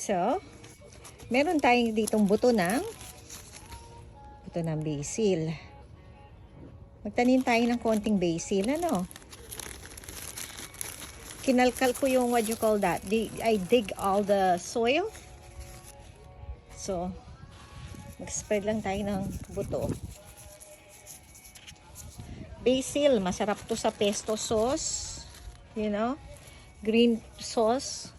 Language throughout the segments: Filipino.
So, meron tayong ditong buto ng basil. Magtanim tayo ng konting basil, ano? Kinalkal ko yung, what you call that? I dig all the soil. So, mag-spread lang tayo ng buto. Basil, masarap to sa pesto sauce. You know? Green sauce.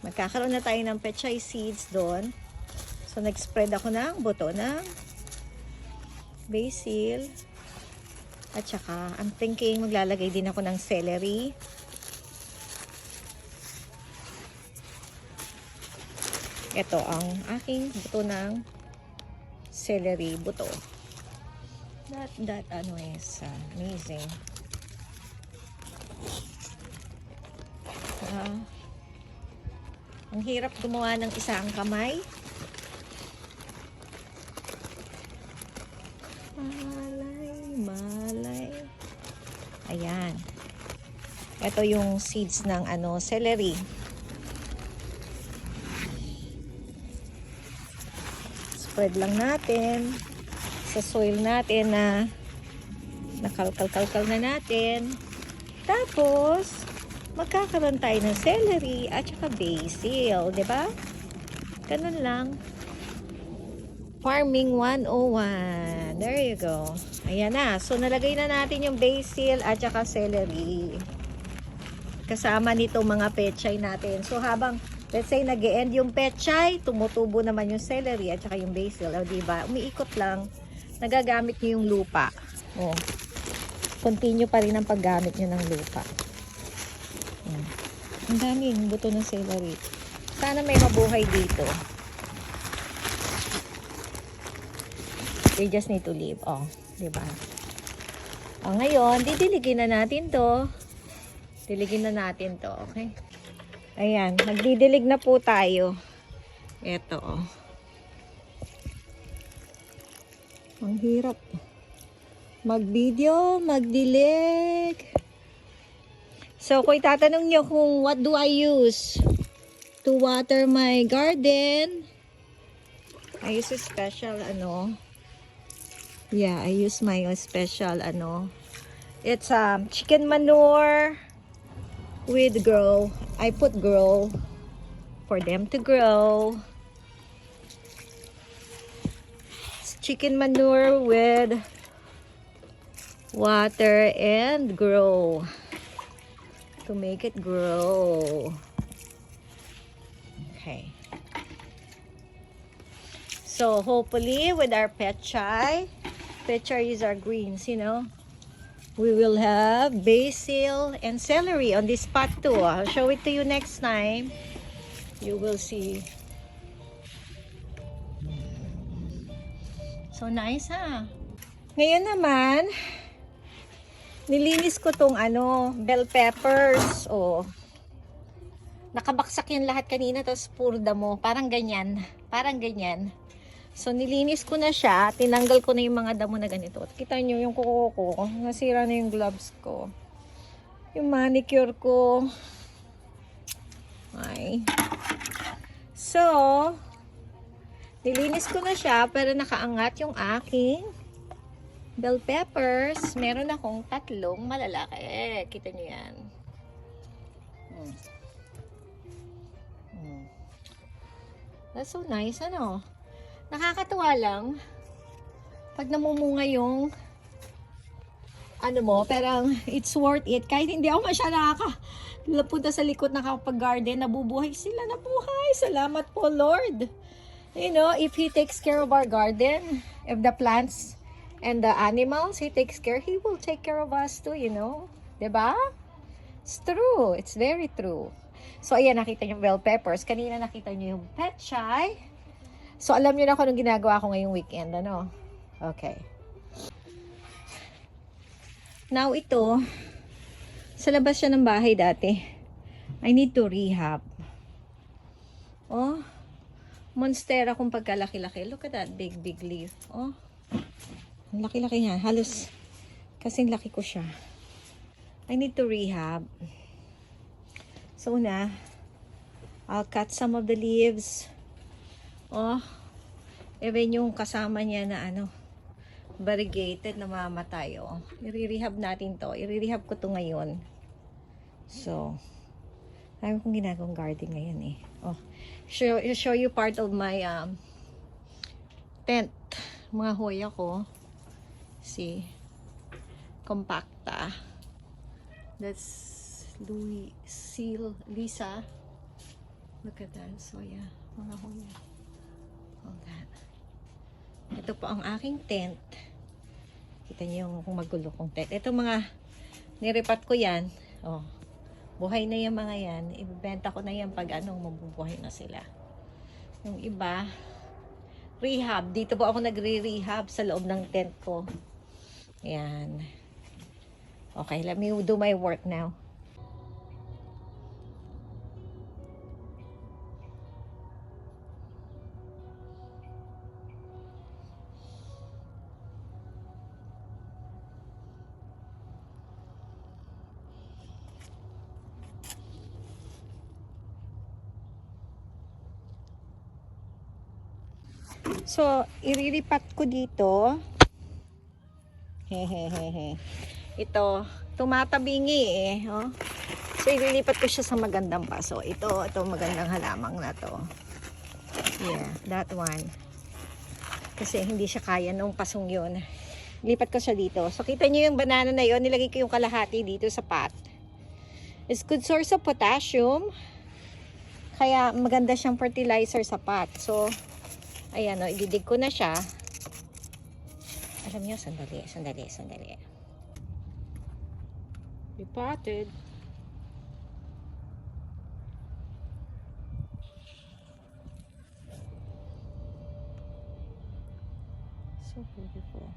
Magkakaroon na tayo ng pechay seeds doon. So, nag-spread ako ng buto ng basil. At saka, I'm thinking maglalagay din ako ng celery. Ito ang aking buto ng celery buto. That ano is amazing. Ang hirap gumawa ng isang kamay. Malay. Ayan. Ito yung seeds ng celery. Spread lang natin sa soil natin na nakalkal na natin. Tapos, magkakaroon tayo ng celery at saka basil, 'di ba? Ganun lang. Farming 101. There you go. Ayan na. So, nalagay na natin yung basil at saka celery. Kasama nito mga pechay natin. So, habang, let's say, nag-e-end yung pechay, tumutubo naman yung celery at saka yung basil. O, diba? Umiikot lang. Nagagamit nyo yung lupa. O, continue pa rin ang paggamit nyo ng lupa. Ang daming buto ng celery. Sana may mabuhay dito. They just need to live. Oh, diba? O, ngayon, didiligin na natin to. Diligin na natin to, okay? Ayan, nagdidilig na po tayo. Eto, oh. Ang hirap. Mag-video, magdilig. So, kung itatanong nyo kung what do I use to water my garden, I use a special, I use my special, it's chicken manure with grow. I put grow for them to grow. It's chicken manure with water and grow to make it grow. Okay. So hopefully with our pechay is our greens, we will have basil and celery on this pot too. I'll show it to you next time. You will see. So nice, ha? Ngayon naman, nilinis ko tong bell peppers. Oh. Nakabaksak yan lahat kanina, tapos puro damo. Parang ganyan. So, nilinis ko na siya. Tinanggal ko na yung mga damo na ganito. At kita nyo yung kuko ko. Nasira na yung gloves ko. Yung manicure ko. Ay. So, nilinis ko na siya. Pero nakaangat yung aking bell peppers. Meron akong 3 malalaki. Kita nyo yan. That's so nice, Nakakatuwa lang pag namumunga yung parang it's worth it. Kahit hindi ako masyadong nakakapunta sa likod nakapag-garden, nabubuhay sila, nabuhay. Salamat po, Lord. If He takes care of our garden, if the plants and the animals, He takes care, He will take care of us too, Diba? It's true. It's very true. So, ayan, nakita nyo yung bell peppers. Kanina nakita nyo yung pechay. So, alam nyo na kung anong ginagawa ko ngayong weekend, Okay. Now, ito, sa labas siya ng bahay dati. I need to rehab. Oh, monstera kung pagkalaki-laki. Look at that big leaf. Oh, ang laki-laki niya. Halos kasing laki ko siya. I need to rehab. So, una, I'll cut some of the leaves. Oh, even yung kasama niya na ano, variegated na mamatay. Oh, i-rehab natin to. I-rehab ko to ngayon. So, dami kong ginagawang garden ngayon eh. Oh, show you part of my tent. Mga hoya ko. See, compacta. That's Lisa. Look at that. So yeah, mga hoya. All that. Ito po ang aking tent. Kita niyo yung kung magulo kong tent. Ito mga niripat ko yan. Oh, buhay na yung mga yan. Ibebenta ko na yan pag anong mabubuhay na sila. Yung iba, rehab. Dito po ako nagre-rehab sa loob ng tent ko. Yan. Okay, let me do my work now. So, iriripat ko dito. Hehehehe. Ito, tumatabingi eh. Oh. So, irilipat ko siya sa magandang paso. Ito magandang halamang na to. Yeah, that one. Kasi hindi siya kaya nung pasong yun. Lipat ko siya dito. So, kita nyo yung banana na yun. Nilagay ko yung kalahati dito sa pot. It's good source of potassium. Kaya maganda siyang fertilizer sa pot. So, ayan o, ididig ko na siya. Alam niyo, sandali. Repotted. So beautiful.